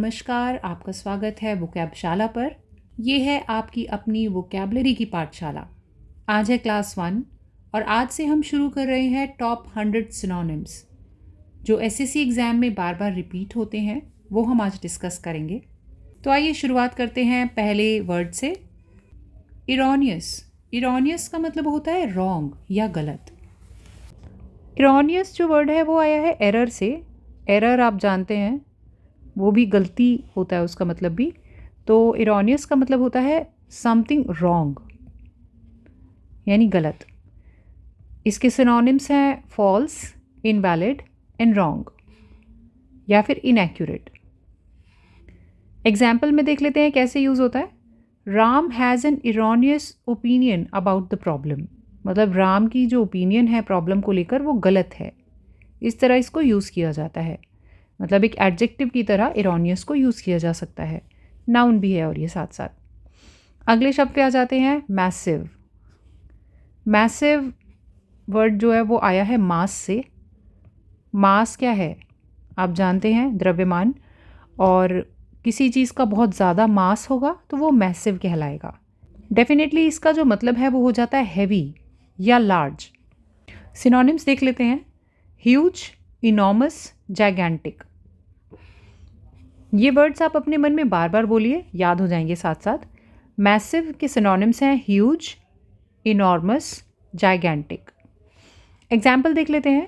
नमस्कार, आपका स्वागत है वोकैबशाला पर। ये है आपकी अपनी वोकैबलरी की पाठशाला। आज है क्लास 1 और आज से हम शुरू कर रहे हैं टॉप 100 सिनोनिम्स जो एसएससी एग्ज़ाम में बार बार रिपीट होते हैं, वो हम आज डिस्कस करेंगे। तो आइए शुरुआत करते हैं पहले वर्ड से। इरोनियस। इरोनियस का मतलब होता है रॉन्ग या गलत। इरोनियस जो वर्ड है वो आया है एरर से। एरर आप जानते हैं, वो भी गलती होता है उसका मतलब भी। तो इरोनियस का मतलब होता है समथिंग रॉन्ग यानी गलत। इसके सिनोनिम्स हैं फॉल्स, इनवैलिड एंड रॉन्ग या फिर इनएक्यूरेट। एग्जाम्पल में देख लेते हैं कैसे यूज़ होता है। Ram has an erroneous opinion about the problem. मतलब राम की जो ओपिनियन है प्रॉब्लम को लेकर वो गलत है। इस तरह इसको यूज़ किया जाता है। मतलब एक एडजेक्टिव की तरह इरोनियस को यूज़ किया जा सकता है। नाउन भी है और ये साथ साथ। अगले शब्द पे आ जाते हैं मैसिव। मैसिव वर्ड जो है वो आया है मास से। मास क्या है आप जानते हैं, द्रव्यमान। और किसी चीज़ का बहुत ज़्यादा मास होगा तो वो मैसिव कहलाएगा। डेफिनेटली इसका जो मतलब है वो हो जाता है हैवी या लार्ज। सिनोनिम्स देख लेते हैं। Huge, enormous, gigantic. ये वर्ड्स आप अपने मन में बार बार बोलिए, याद हो जाएंगे साथ साथ। मैसिव के सिनोनिम्स हैं ह्यूज, इनॉर्मस, जाइगैंटिक। एग्जाम्पल देख लेते हैं।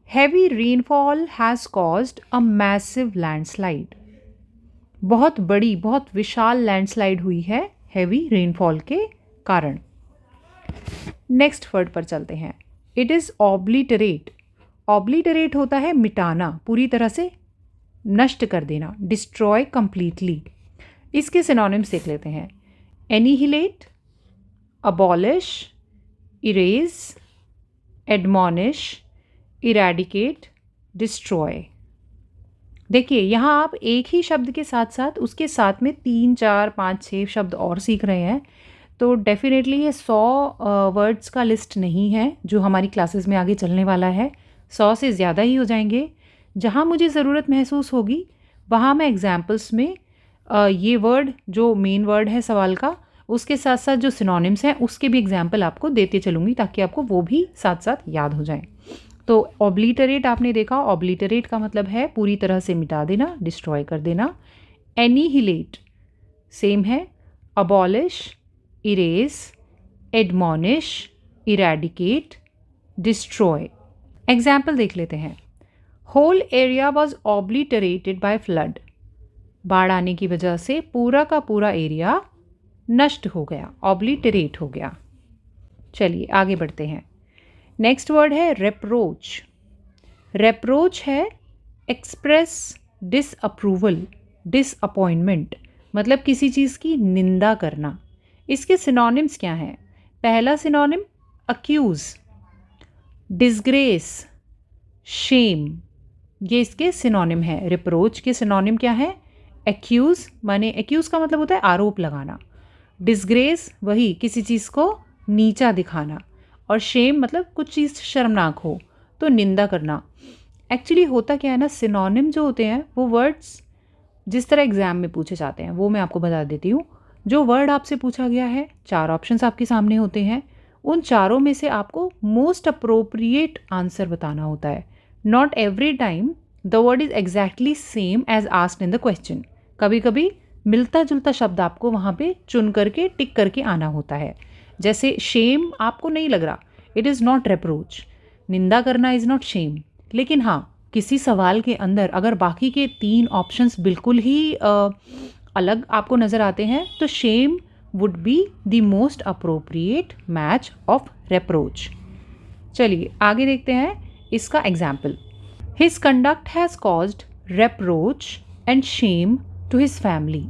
Heavy rainfall has caused a massive landslide. बहुत बड़ी, बहुत विशाल लैंडस्लाइड हुई है हैवी रेनफॉल के कारण। नेक्स्ट वर्ड पर चलते हैं। It is obliterate. ऑब्लिटरेट होता है मिटाना, पूरी तरह से नष्ट कर देना, डिस्ट्रॉय कंप्लीटली। इसके सिनोनिम्स देख लेते हैं। Annihilate, abolish, erase, admonish, eradicate, destroy. देखिए यहाँ आप एक ही शब्द के साथ साथ उसके साथ में 3, 4, 5, 6 शब्द और सीख रहे हैं। तो डेफिनेटली ये 100 वर्ड्स का लिस्ट नहीं है जो हमारी क्लासेस में आगे चलने वाला है। 100 से ज़्यादा ही हो जाएंगे। जहाँ मुझे ज़रूरत महसूस होगी वहाँ मैं एग्जाम्पल्स में ये वर्ड जो मेन वर्ड है सवाल का, उसके साथ साथ जो सिनोनिम्स हैं उसके भी एग्जाम्पल आपको देते चलूँगी ताकि आपको वो भी साथ साथ याद हो जाएं। तो ऑब्लिटरेट आपने देखा, ऑब्लिटरेट का मतलब है पूरी तरह से मिटा देना, डिस्ट्रॉय कर देना। एनिहिलेट सेम है। Abolish, erase, admonish, eradicate, destroy. Example देख लेते हैं। Whole area was obliterated by flood. बाढ़ आने की वजह से पूरा का पूरा एरिया नष्ट हो गया, ऑब्लिटरेट हो गया। चलिए आगे बढ़ते हैं। नेक्स्ट वर्ड है रेप्रोच। रेप्रोच है एक्सप्रेस डिसअप्रूवल, डिसअपॉइंटमेंट, मतलब किसी चीज़ की निंदा करना। इसके सिनोनिम्स क्या हैं? पहला सिनोनिम अक्यूज़, डिसग्रेस, शेम, ये इसके सिनोनिम है। रिप्रोच के सिनोनिम क्या है? एक्यूज़, माने एक्यूज़ का मतलब होता है आरोप लगाना। डिसग्रेस वही किसी चीज़ को नीचा दिखाना। और शेम मतलब कुछ चीज़ शर्मनाक हो तो निंदा करना। एक्चुअली होता क्या है ना, सिनोनिम जो होते हैं वो वर्ड्स जिस तरह एग्जाम में पूछे जाते हैं वो मैं आपको बता देती हूँ। जो वर्ड आपसे पूछा गया है, 4 ऑप्शंस आपके सामने होते हैं, उन चारों में से आपको मोस्ट अप्रोप्रिएट आंसर बताना होता है। Not every time the word is exactly same as asked in the question. कभी कभी मिलता जुलता शब्द आपको वहाँ पे चुन करके टिक करके आना होता है। जैसे शेम आपको नहीं लग रहा, इट इज़ नॉट रेप्रोच। निंदा करना इज़ नॉट शेम। लेकिन हाँ, किसी सवाल के अंदर अगर बाकी के 3 ऑप्शंस बिल्कुल ही अलग आपको नज़र आते हैं तो shame would be the most appropriate match of reproach. चलिए आगे देखते हैं इसका example. His conduct has caused reproach and shame to his family.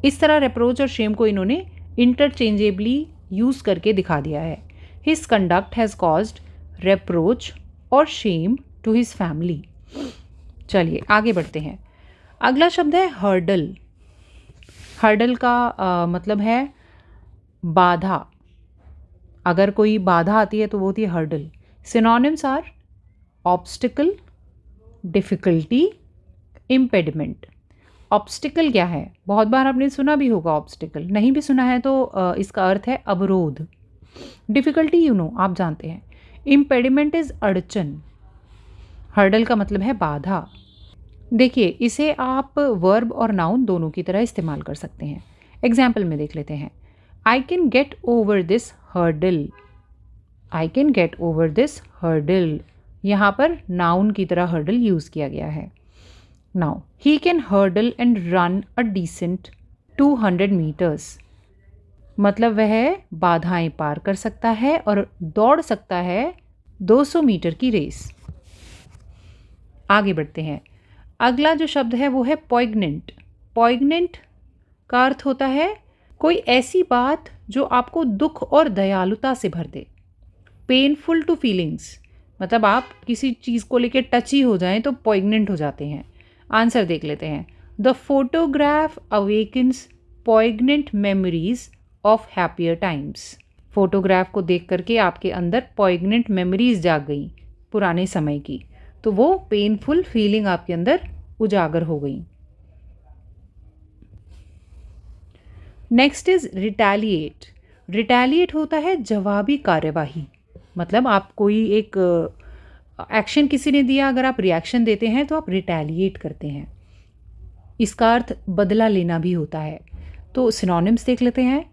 इस तरह रेप्रोच और शेम को इन्होंने इंटरचेंजेबली यूज़ करके दिखा दिया है। हिज कंडक्ट हैज़ कॉज्ड रेप्रोच और शेम टू हिज फैमिली। चलिए आगे बढ़ते हैं। अगला शब्द है हर्डल। हर्डल का मतलब है बाधा। अगर कोई बाधा आती है तो वो होती है hurdle. Synonyms are obstacle, difficulty, impediment. Obstacle क्या है? बहुत बार आपने सुना भी होगा ऑब्स्टिकल, नहीं भी सुना है तो इसका अर्थ है अवरोध। डिफ़िकल्टी यू नो, आप जानते हैं। इम्पेडिमेंट इज़ अड़चन। हर्डल का मतलब है बाधा। देखिए, इसे आप वर्ब और नाउन दोनों की तरह इस्तेमाल कर सकते हैं। एग्जाम्पल में देख लेते हैं। I can get over this hurdle. I can get over this hurdle, यहाँ पर नाउन की तरह हर्डल यूज़ किया गया है। Now he can hurdle and run a decent 200 metres, मतलब वह बाधाएं पार कर सकता है और दौड़ सकता है 200 मीटर की रेस। आगे बढ़ते हैं। अगला जो शब्द है वो है पॉइग्नेंट। पॉइग्नेंट का अर्थ होता है कोई ऐसी बात जो आपको दुख और दयालुता से भर दे। पेनफुल टू फीलिंग्स, मतलब आप किसी चीज़ को लेकर टची हो जाएं तो पॉइग्नेंट हो जाते हैं। आंसर देख लेते हैं। The photograph awakens poignant memories of happier times. Photograph को देख करके आपके अंदर पॉइग्नेंट मेमोरीज जाग गई पुराने समय की, तो वो पेनफुल फीलिंग आपके अंदर उजागर हो गई। Next is retaliate. रिटेलिएट होता है जवाबी कार्यवाही, मतलब आप कोई एक एक्शन किसी ने दिया, अगर आप रिएक्शन देते हैं तो आप रिटेलिएट करते हैं। इसका अर्थ बदला लेना भी होता है। तो सिनोनिम्स देख लेते हैं।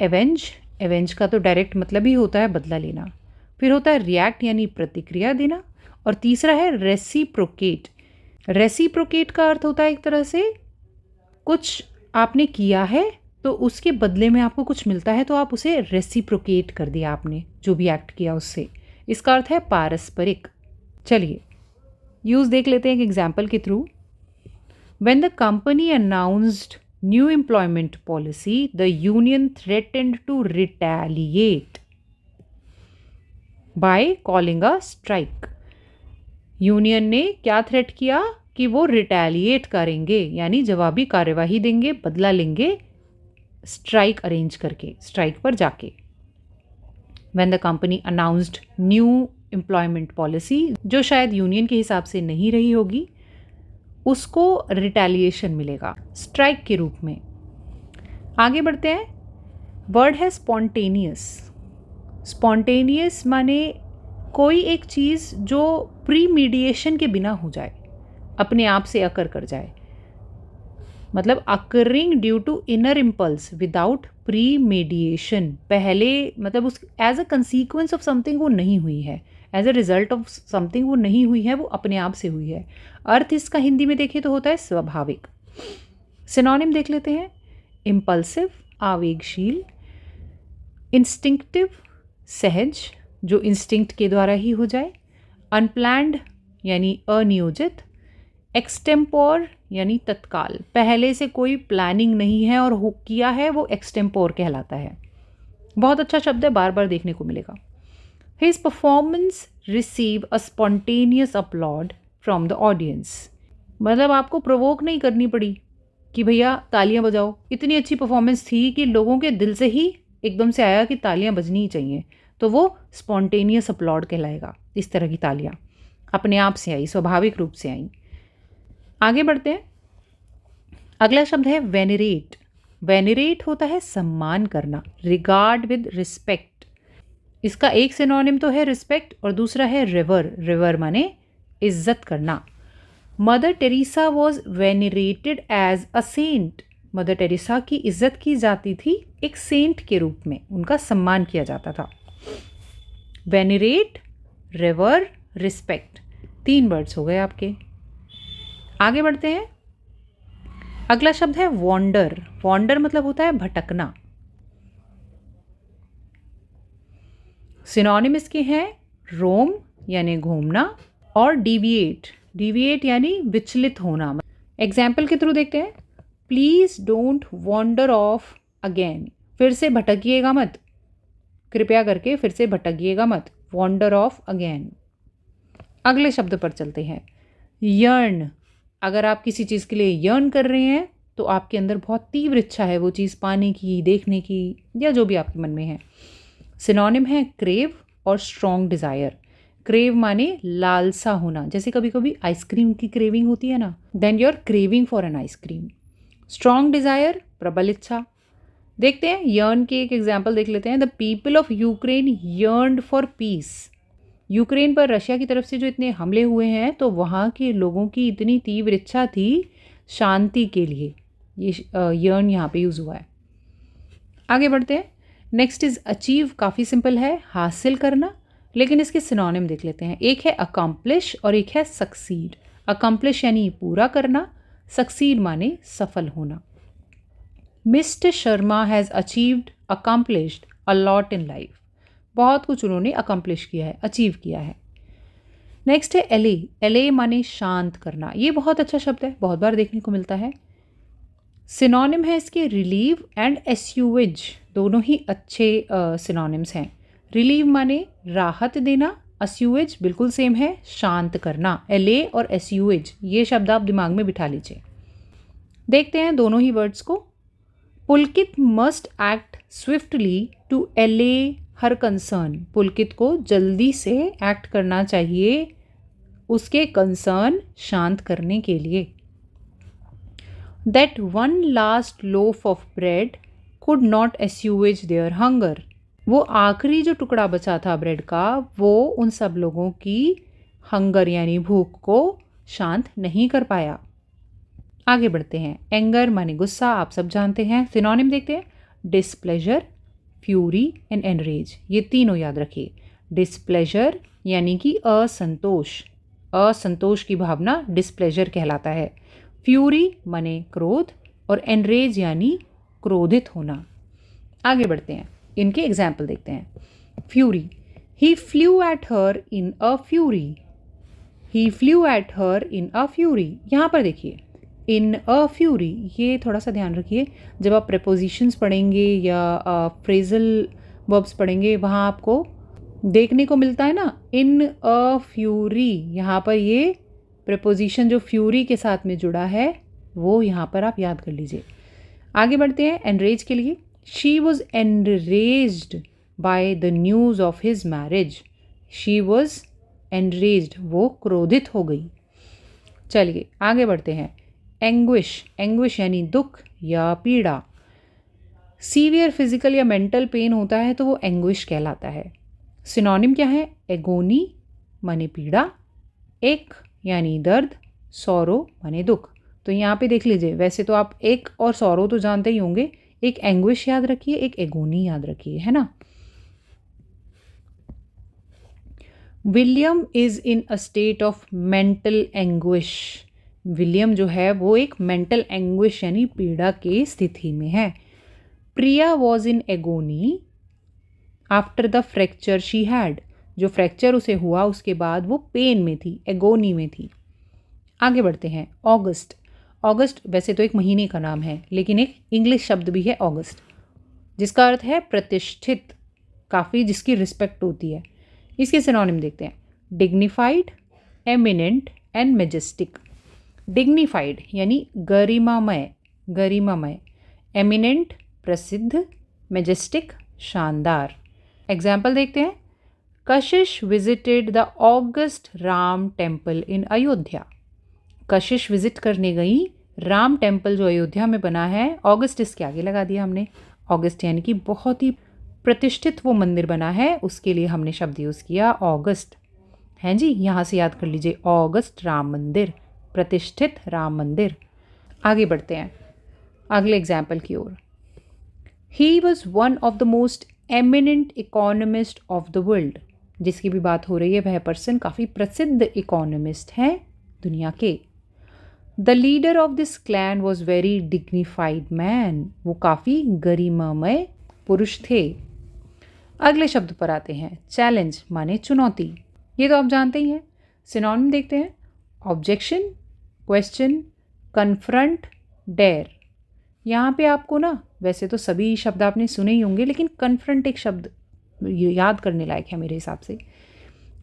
एवेंज, एवेंज का तो डायरेक्ट मतलब ही होता है बदला लेना। फिर होता है रिएक्ट यानी प्रतिक्रिया देना, और तीसरा है रेसिप्रोकेट। रेसिप्रोकेट का अर्थ होता है एक तरह से कुछ आपने किया है तो उसके बदले में आपको कुछ मिलता है, तो आप उसे रेसिप्रोकेट कर दिया आपने जो भी एक्ट किया उससे। इसका अर्थ है पारस्परिक। चलिए यूज़ देख लेते हैं एक एग्जाम्पल के through. When the company announced new employment policy, the union threatened to retaliate by calling a strike. Union ने क्या थ्रेट किया कि वो रिटेलिएट करेंगे, यानी जवाबी कार्यवाही देंगे, बदला लेंगे स्ट्राइक अरेंज करके, स्ट्राइक पर जाके। When the company announced new employment policy, जो शायद यूनियन के हिसाब से नहीं रही होगी, उसको रिटेलिएशन मिलेगा स्ट्राइक के रूप में। आगे बढ़ते हैं। वर्ड है स्पॉन्टेनियस। स्पॉन्टेनियस माने कोई एक चीज़ जो प्री मीडिएशन के बिना हो जाए, अपने आप से अकर कर जाए, मतलब occurring due to inner impulse without premeditation. पहले मतलब उस as a consequence of something वो नहीं हुई है, as a result of something वो नहीं हुई है, वो अपने आप से हुई है। अर्थ इसका हिंदी में देखें तो होता है स्वाभाविक। सिनोनिम देख लेते हैं। इम्पल्सिव आवेगशील, इंस्टिंक्टिव सहज जो इंस्टिंक्ट के द्वारा ही हो जाए, अनप्लैंड यानी अनियोजित, एक्सटेम्पोर यानी तत्काल, पहले से कोई प्लानिंग नहीं है और हो किया है वो एक्सटेम्पोर कहलाता है। बहुत अच्छा शब्द है, बार बार देखने को मिलेगा। His performance received a spontaneous applaud from the audience. मतलब आपको प्रोवोक नहीं करनी पड़ी कि भैया तालियां बजाओ, इतनी अच्छी परफॉर्मेंस थी कि लोगों के दिल से ही एकदम से आया कि तालियां बजनी ही चाहिए, तो वो स्पॉन्टेनियस अपलॉड कहलाएगा। इस तरह की तालियां अपने आप से आई, स्वाभाविक रूप से आई। आगे बढ़ते हैं। अगला शब्द है वेनरेट। वेनरेट होता है सम्मान करना, रिगार्ड विद रिस्पेक्ट। इसका एक सिनोनिम तो है रिस्पेक्ट और दूसरा है रिवर। रिवर माने इज्जत करना। Mother Teresa was venerated as a saint. Mother Teresa की इज्जत की जाती थी एक सेंट के रूप में, उनका सम्मान किया जाता था। वेनरेट, रिवर, रिस्पेक्ट, 3 वर्ड्स हो गए आपके। आगे बढ़ते हैं। अगला शब्द है वॉन्डर। वॉन्डर मतलब होता है भटकना। सिनोनिम इसके हैं रोम यानी घूमना और डिविएट। डिविएट यानी विचलित होना। एग्जाम्पल के थ्रू देखते हैं। Please don't wander off again. फिर से भटकिएगा मत, कृपया करके फिर से भटकिएगा मत। Wander off again. अगले शब्द पर चलते हैं। यर्न। अगर आप किसी चीज़ के लिए यर्न कर रहे हैं तो आपके अंदर बहुत तीव्र इच्छा है वो चीज़ पाने की, देखने की, या जो भी आपके मन में है। सिनोनिम है क्रेव और स्ट्रॉन्ग डिज़ायर। क्रेव माने लालसा होना, जैसे कभी कभी आइसक्रीम की क्रेविंग होती है ना, then you are craving for an ice cream. Strong desire, प्रबल इच्छा। देखते हैं यर्न के एक एग्जाम्पल देख लेते हैं। The people of Ukraine yearned for piece. Ukraine पर रशिया की तरफ से जो इतने हमले हुए हैं तो वहाँ के लोगों की इतनी तीव्र इच्छा थी शांति के लिए। ये यर्न यहाँ पे यूज़ हुआ है। आगे बढ़ते हैं। नेक्स्ट इज़ अचीव, काफ़ी सिंपल है, हासिल करना, लेकिन इसके सिनोनिम देख लेते हैं। एक है अकम्प्लिश और एक है सक्सीड। अकम्प्लिश यानी पूरा करना, सक्सीड माने सफल होना। Mister Sharma has achieved accomplished a lot in life. बहुत कुछ उन्होंने अकम्प्लिश किया है, अचीव किया है। नेक्स्ट है एले। एले माने शांत करना। ये बहुत अच्छा शब्द है, बहुत बार देखने को मिलता है। सिनोनिम है इसके रिलीव एंड एस्यूएज, दोनों ही अच्छे सिनोनिम्स हैं। रिलीव माने राहत देना, एस्यूएज बिल्कुल सेम है, शांत करना। एले और एस्यूएज ये शब्द आप दिमाग में बिठा लीजिए। देखते हैं दोनों ही वर्ड्स को। पुलकित मस्ट एक्ट स्विफ्टली टू एले हर कंसर्न। पुलकित को जल्दी से एक्ट करना चाहिए उसके कंसर्न शांत करने के लिए। That one last loaf of bread could not assuage their hunger. वो आखिरी जो टुकड़ा बचा था ब्रेड का वो उन सब लोगों की हंगर यानी भूख को शांत नहीं कर पाया। आगे बढ़ते हैं। एंगर माने गुस्सा, आप सब जानते हैं। सिनोनिम देखते हैं। डिसप्लेजर, फ्यूरी एंड एनरेज, ये तीनों याद रखिए। डिसप्लेजर यानी कि असंतोष, असंतोष की भावना डिसप्लेजर कहलाता है। फ्यूरी माने क्रोध और एनरेज यानी क्रोधित होना। आगे बढ़ते हैं, इनके एग्जाम्पल देखते हैं। Fury, he flu at her in a fury. He flu at her in a fury. यहाँ पर देखिए इन अ फ्यूरी, ये थोड़ा सा ध्यान रखिए। जब आप प्रेपोजिशंस पढ़ेंगे या फ्रेजल वर्ब्स पढ़ेंगे वहाँ आपको देखने को मिलता है ना इन अ फ्यूरी। यहाँ पर ये प्रेपोजिशन जो फ्यूरी के साथ में जुड़ा है वो यहाँ पर आप याद कर लीजिए। आगे बढ़ते हैं एनरेज के लिए। She was enraged by the news of his marriage. She was enraged, वो क्रोधित हो गई। चलिए आगे बढ़ते हैं। एंग्विश, एंग्विश यानी दुख या पीड़ा। सीवियर फिजिकल या मेंटल पेन होता है तो वो एंग्विश कहलाता है। सिनोनिम क्या है? एगोनी माने पीड़ा, एक यानी दर्द, सौरो माने दुख। तो यहाँ पे देख लीजिए, वैसे तो आप एक और सौरो तो जानते ही होंगे, एक एंग्विश याद रखिए, एक एगोनी याद रखिए, है ना। William is in a state of mental anguish. William जो है वो एक मेंटल एंग्विश यानी पीड़ा की स्थिति में है। Priya was in agony after the fracture she had. जो फ्रैक्चर उसे हुआ उसके बाद वो पेन में थी, एगोनी में थी। आगे बढ़ते हैं। ऑगस्ट, ऑगस्ट वैसे तो एक महीने का नाम है लेकिन एक इंग्लिश शब्द भी है ऑगस्ट, जिसका अर्थ है प्रतिष्ठित, काफ़ी जिसकी रिस्पेक्ट होती है। इसके सिनोनिम देखते हैं। Dignified, eminent and Majestic. Dignified यानी गरिमामय, गरिमामय। एमिनेंट प्रसिद्ध, मेजेस्टिक शानदार। एग्जाम्पल देखते हैं। कशिश visited the August Ram temple in Ayodhya. Kashish visit करने गई राम टेम्पल जो अयोध्या में बना है। ऑगस्ट इसके आगे लगा दिया हमने। ऑगस्ट यानी कि बहुत ही प्रतिष्ठित वो मंदिर बना है, उसके लिए हमने शब्द यूज़ किया ऑगस्ट। हैं जी, यहाँ से याद कर लीजिए ऑगस्ट राम मंदिर, प्रतिष्ठित राम मंदिर। आगे बढ़ते हैं अगले एग्जाम्पल की ओर। He was one of the most eminent economist of the world. जिसकी भी बात हो रही है वह पर्सन काफ़ी प्रसिद्ध इकोनॉमिस्ट हैं दुनिया के। The leader of this clan was very dignified man. वो काफ़ी गरिमामय पुरुष थे। अगले शब्द पर आते हैं। चैलेंज माने चुनौती, ये तो आप जानते ही हैं। सिनोनिम देखते हैं। Objection, question, confront, dare. यहाँ पे आपको ना वैसे तो सभी शब्द आपने सुने ही होंगे लेकिन कन्फ्रंट एक शब्द याद करने लायक है मेरे हिसाब से।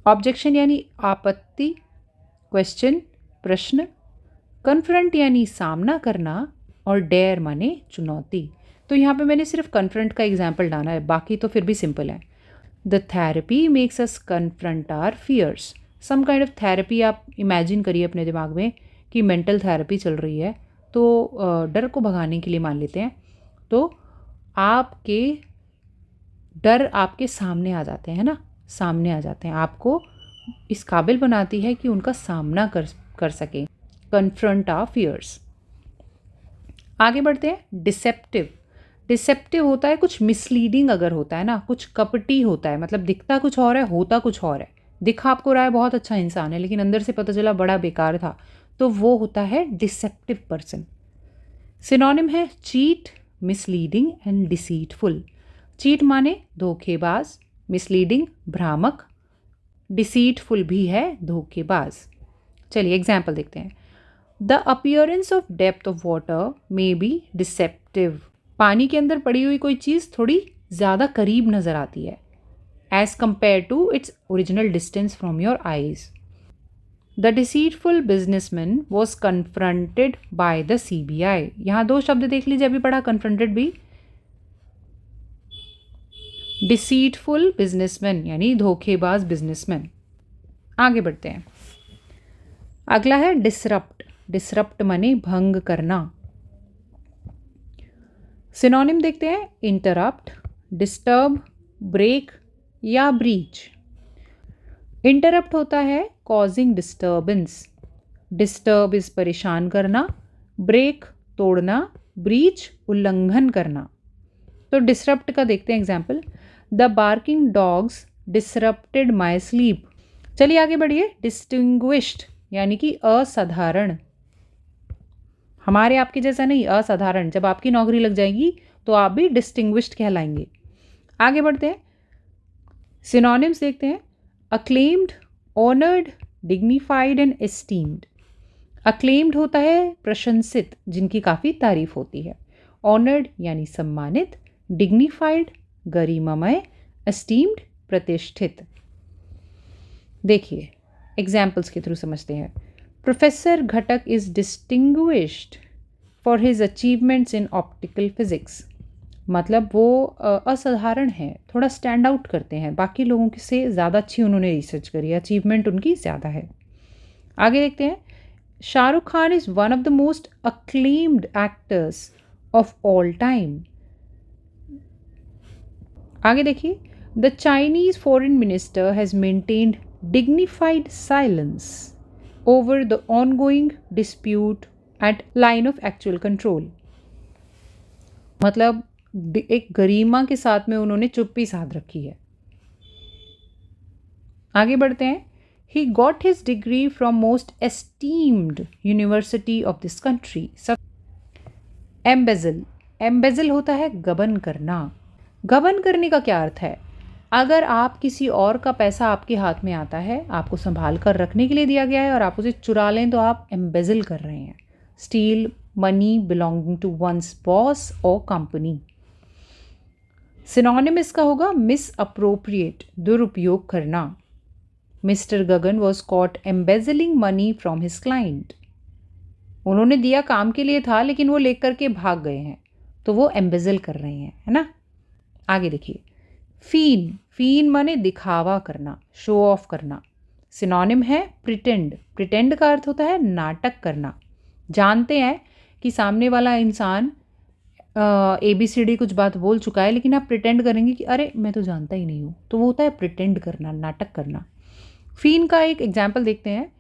ऑब्जेक्शन यानी आपत्ति, क्वेश्चन प्रश्न, कन्फ्रंट यानी सामना करना और डेयर माने चुनौती। तो यहाँ पे मैंने सिर्फ कन्फ्रंट का एग्जाम्पल डाला है, बाकी तो फिर भी सिंपल है। The therapy makes us confront our fears. Some kind of therapy आप इमेजिन करिए अपने दिमाग में कि मेंटल थेरेपी चल रही है तो डर को भगाने के लिए मान लेते हैं, तो आपके डर आपके सामने आ जाते हैं ना, सामने आ जाते हैं, आपको इस काबिल बनाती है कि उनका सामना कर सकें, कन्फ्रंट आवर फियर्स। आगे बढ़ते हैं। डिसेप्टिव। डिसेप्टिव होता है कुछ मिसलीडिंग अगर होता है ना, कुछ कपटी होता है, मतलब दिखता कुछ और है, होता कुछ और है। दिखा आपको रहा है बहुत अच्छा इंसान है, लेकिन अंदर से पता चला बड़ा बेकार था, तो वो होता है डिसेप्टिव पर्सन। सिनोनिम है cheat, misleading and deceitful. Cheat माने धोखेबाज, मिसलीडिंग भ्रामक, डिसीटफुल भी है धोखेबाज। चलिए एग्जाम्पल देखते हैं। The appearance of depth of water may be deceptive. पानी के अंदर पड़ी हुई कोई चीज़ थोड़ी ज़्यादा करीब नज़र आती है as compare to its original distance from your eyes. The deceitful businessman was confronted by the CBI। यहाँ दो शब्द देख लीजिए, अभी पढ़ा कन्फ्रंटेड भी। डिसीटफुल बिजनेसमैन यानी धोखेबाज बिजनेसमैन। आगे बढ़ते हैं। अगला है डिसरप्ट। डिसरप्ट माने भंग करना। सिनोनिम देखते हैं। इंटरप्ट, डिस्टर्ब, ब्रेक या ब्रीच। इंटरप्ट होता है कॉजिंग डिस्टर्बेंस। डिस्टर्ब इज परेशान करना, ब्रेक तोड़ना, ब्रीच उल्लंघन करना। तो डिसरप्ट का देखते हैं example. The barking dogs disrupted my sleep. चलिए आगे बढ़िए। डिस्टिंग्विश्ड यानी कि असाधारण, हमारे आपके जैसा नहीं, असाधारण। जब आपकी नौकरी लग जाएगी तो आप भी डिस्टिंग्विश्ड कहलाएंगे। आगे बढ़ते हैं। सिनोनिम्स देखते हैं। Acclaimed, honoured, dignified and esteemed. Acclaimed होता है प्रशंसित, जिनकी काफ़ी तारीफ होती है। ऑनर्ड यानी सम्मानित, डिग्निफाइड गरिमामय, एस्टीम्ड प्रतिष्ठित। देखिए एग्जाम्पल्स के थ्रू समझते हैं। प्रोफेसर घटक is distinguished for his achievements in optical physics. मतलब वो असाधारण हैं, थोड़ा स्टैंड आउट करते हैं, बाकी लोगों से ज़्यादा अच्छी उन्होंने रिसर्च करी, अचीवमेंट उनकी ज़्यादा है। आगे देखते हैं। Shahrukh Khan is one of the most acclaimed actors of all time. आगे देखिए। The Chinese foreign minister has maintained dignified silence over the ongoing dispute at line of actual control. मतलब एक गरिमा के साथ में उन्होंने चुप्पी साध रखी है। आगे बढ़ते हैं। He got his degree from most esteemed university of this country. Embezzle. Embezzle होता है गबन करना। गबन करने का क्या अर्थ है? अगर आप किसी और का पैसा आपके हाथ में आता है, आपको संभाल कर रखने के लिए दिया गया है और आप उसे चुरा लें, तो आप एम्बेजल कर रहे हैं। Steal money belonging to one's boss और कंपनी। सिनोनिम इसका होगा मिस अप्रोप्रिएट, दुरुपयोग करना। Mister Gagan was caught embezzling money from his client. उन्होंने दिया काम के लिए था, लेकिन वो लेकर के भाग गए हैं, तो वो एम्बेजल कर रहे हैं, है ना। आगे देखिए। फीन। फीन माने दिखावा करना, शो ऑफ करना। सिनोनिम है प्रिटेंड। प्रिटेंड का अर्थ होता है नाटक करना। जानते हैं कि सामने वाला इंसान ABCD कुछ बात बोल चुका है, लेकिन आप प्रिटेंड करेंगे कि अरे मैं तो जानता ही नहीं हूँ, तो वो होता है प्रिटेंड करना, नाटक करना। फीन का एक एग्जाम्पल देखते हैं।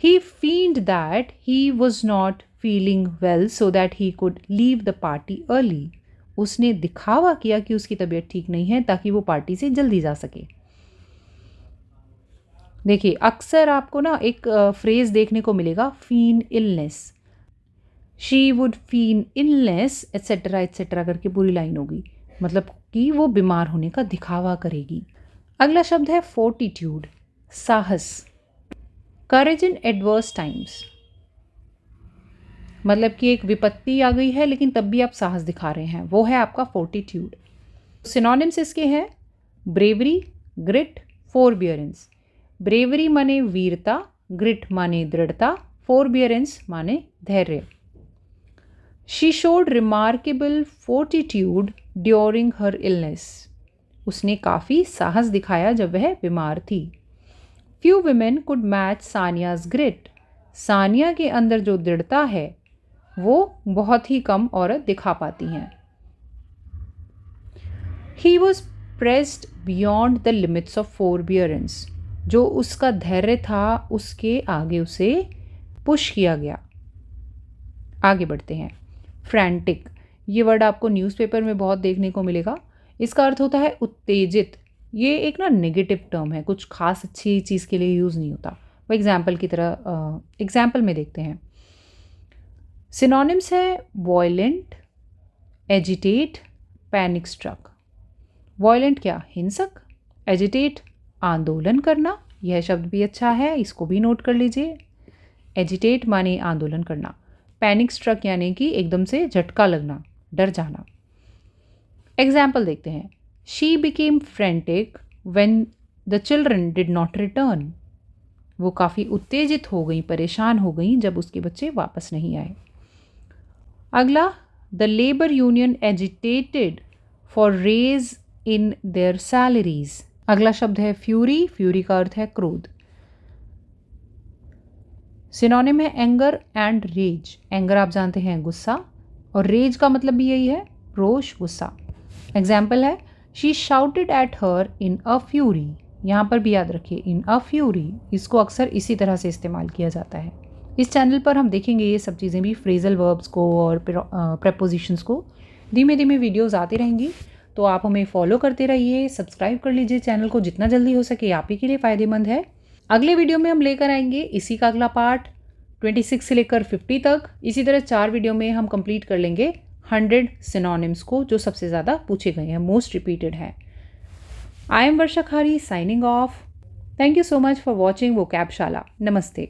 He feigned that he was not feeling well so that he could leave the party early. उसने दिखावा किया कि उसकी तबीयत ठीक नहीं है ताकि वो पार्टी से जल्दी जा सके। देखिए अक्सर आपको ना एक फ्रेज देखने को मिलेगा, feign illness. She would feign illness etcetera etcetera करके पूरी लाइन होगी, मतलब कि वो बीमार होने का दिखावा करेगी। अगला शब्द है फोर्टिट्यूड, साहस। करेज इन एडवर्स टाइम्स, मतलब कि एक विपत्ति आ गई है लेकिन तब भी आप साहस दिखा रहे हैं, वो है आपका फोर्टिट्यूड। सिनोनिम्स इसके हैं। Bravery, grit, फोरबियरेंस। ब्रेवरी माने वीरता, ग्रिट माने दृढ़ता, फोरबियरेंस माने धैर्य। She showed remarkable fortitude during her illness. उसने काफ़ी साहस दिखाया जब वह बीमार थी। Few women could match Sania's grit. Sania के अंदर जो दृढ़ता है वो बहुत ही कम औरत दिखा पाती हैं। He was pressed beyond the limits of forbearance, जो उसका धैर्य था उसके आगे उसे पुश किया गया। आगे बढ़ते हैं। फ्रैंटिक, ये वर्ड आपको न्यूज़पेपर में बहुत देखने को मिलेगा। इसका अर्थ होता है उत्तेजित। ये एक ना नेगेटिव टर्म है, कुछ खास अच्छी चीज़ के लिए यूज़ नहीं होता। वो एग्जाम्पल की तरह एग्जाम्पल में देखते हैं। सिनोनिम्स है violent, agitate, panic struck. Violent क्या? हिंसक। एजिटेट आंदोलन करना, यह शब्द भी अच्छा है, इसको भी नोट कर लीजिए। एजिटेट माने आंदोलन करना। पैनिक स्ट्रक यानी कि एकदम से झटका लगना, डर जाना। एग्जाम्पल देखते हैं। She became frantic when the children did not return. वो काफ़ी उत्तेजित हो गई, परेशान हो गई जब उसके बच्चे वापस नहीं आए। अगला, the labour union agitated for raise in their salaries. अगला शब्द है फ्यूरी। फ्यूरी का अर्थ है क्रोध। सिनोनिम है एंगर एंड रेज। एंगर आप जानते हैं गुस्सा, और रेज का मतलब भी यही है, रोष, गुस्सा। एग्जाम्पल है she shouted at her in a fury. यहाँ पर भी याद रखिए इन अ फ्यूरी, इसको अक्सर इसी तरह से इस्तेमाल किया जाता है। इस चैनल पर हम देखेंगे ये सब चीज़ें भी, फ्रेजल वर्ब्स को और प्रेपोजिशंस को। धीमे धीमे वीडियोस आती रहेंगी, तो आप हमें फॉलो करते रहिए, सब्सक्राइब कर लीजिए चैनल को, जितना जल्दी हो सके आप ही के लिए फ़ायदेमंद है। अगले वीडियो में हम लेकर आएंगे इसी का अगला पार्ट 26 से लेकर 50 तक। इसी तरह 4 वीडियो में हम कंप्लीट कर लेंगे 100 सिनोनिम्स को, जो सबसे ज़्यादा पूछे गए हैं, मोस्ट रिपीटेड हैं। I am Varsha Khari, signing off. Thank you so much for watching vocab शाला। नमस्ते।